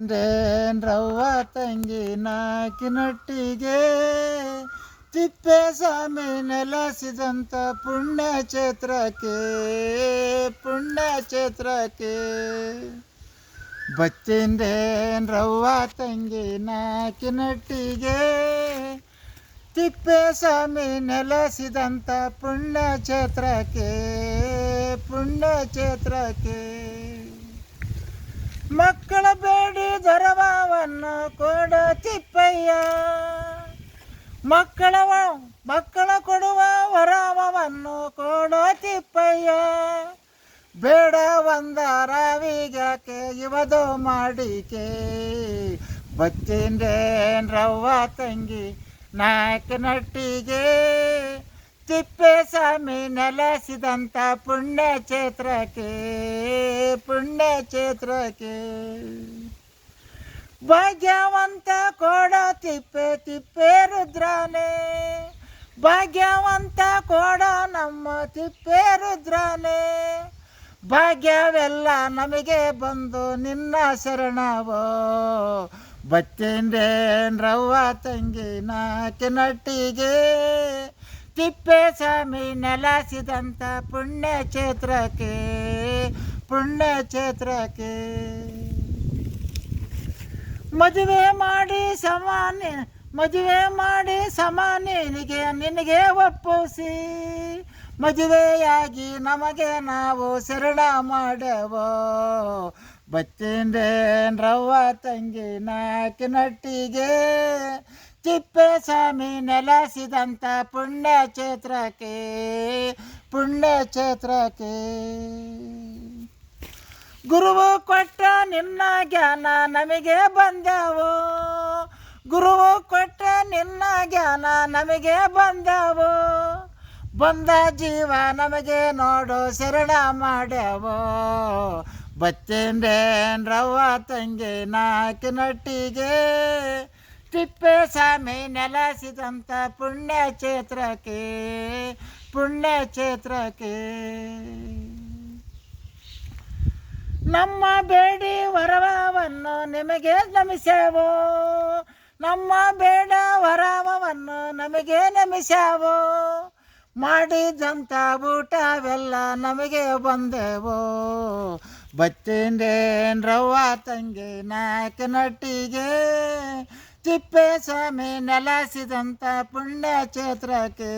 ರವ್ವ ತಂಗಿ ನಾಕಿನೊಟ್ಟಿಗೆ ತಿಪ್ಪೇಸ್ವಾಮಿ ನೆಲೆಸಿದಂಥ ಪುಣ್ಯಕ್ಷೇತ್ರಕ್ಕೆ ರವ್ವ ತಂಗಿ ನಾಕಿನೊಟ್ಟಿಗೆ ತಿಪ್ಪೇಸ್ವಾಮಿ ನೆಲೆಸಿದಂಥ ಪುಣ್ಯಕ್ಷೇತ್ರಕ್ಕೆ ಮಕ್ಕಳ ಬೇಡಿ ದೊರವವನ್ನು ಕೊಡ ತಿಪ್ಪಯ್ಯ, ಮಕ್ಕಳ ಕೊಡುವ ವರವನ್ನು ಕೊಡೋ ತಿಪ್ಪಯ್ಯ. ಬೇಡ ಒಂದ ರಾವಿಗ್ಯಾಕೆ ಇವದು ಮಾಡಿಕೆ, ರವ್ವ ತಂಗಿ ನಾಯಕನೊಟ್ಟಿಗೆ ತಿಪ್ಪೇಸ್ವಾಮಿ ನೆಲೆಸಿದಂಥ ಪುಣ್ಯಕ್ಷೇತ್ರಕ್ಕೆ ಭಾಗ್ಯವಂತ ಕೋಡ ತಿಪ್ಪೆ ರುದ್ರಾನೆ, ಭಾಗ್ಯವಂತ ಕೋಡ ನಮ್ಮ ತಿಪ್ಪೆ ರುದ್ರಾನೆ. ಭಾಗ್ಯವೆಲ್ಲ ನಮಗೆ ಬಂದು ನಿನ್ನ ಶರಣವೋ, ರವ್ವ ತಂಗಿ ನಾಕಿನೊಟ್ಟಿಗೆ ತಿಪ್ಪೇಸ್ವಾಮಿ ನೆಲೆಸಿದಂಥ ಪುಣ್ಯಕ್ಷೇತ್ರಕ್ಕೆ ಮದುವೆ ಮಾಡಿ ಸಮಾನಿಗೆ ನಿನಗೆ ಒಪ್ಪಿಸಿ, ಮದುವೆಯಾಗಿ ನಮಗೆ ನಾವು ಶರಣ ಮಾಡವೋ. ರವ್ವ ತಂಗಿ ನಾಕಿನೊಟ್ಟಿಗೆ ತಿಪ್ಪೇಸ್ವಾಮಿ ನೆಲೆಸಿದಂಥ ಪುಣ್ಯಕ್ಷೇತ್ರಕ್ಕೆ ಗುರುವು ಕೊಟ್ಟ ನಿನ್ನ ಜ್ಞಾನ ನಮಗೆ ಬಂದವು, ಗುರುವು ಕೊಟ್ಟ ನಿನ್ನ ಜ್ಞಾನ ನಮಗೆ ಬಂದವು. ಬಂದ ಜೀವ ನಮಗೆ ನೋಡು ಶರಣ ಮಾಡ್ಯಾವೋ. ರವ್ವ ತಂಗಿ ನಾಕಿನೊಟ್ಟಿಗೆ ತಿಪ್ಪೇಸ್ವಾಮಿ ನೆಲೆಸಿದಂಥ ಪುಣ್ಯಕ್ಷೇತ್ರಕ್ಕೆ ನಮ್ಮ ಬೇಡಿ ವರವನ್ನು ನಿಮಗೆ ನಮಿಸೇವೋ, ನಮ್ಮ ಬೇಡ ವರವನ್ನು ನಮಗೆ ನಮಿಸ್ಯಾವೋ. ಮಾಡಿದಂಥ ಊಟವೆಲ್ಲ ನಮಗೆ ಬಂದೆವೋ. ರವ್ವ ತಂಗಿ ನಾಯಕನೊಟ್ಟಿಗೆ ತಿಪ್ಪೇಸ್ವಾಮಿ ನೆಲೆಸಿದಂಥ ಪುಣ್ಯಕ್ಷೇತ್ರಕ್ಕೆ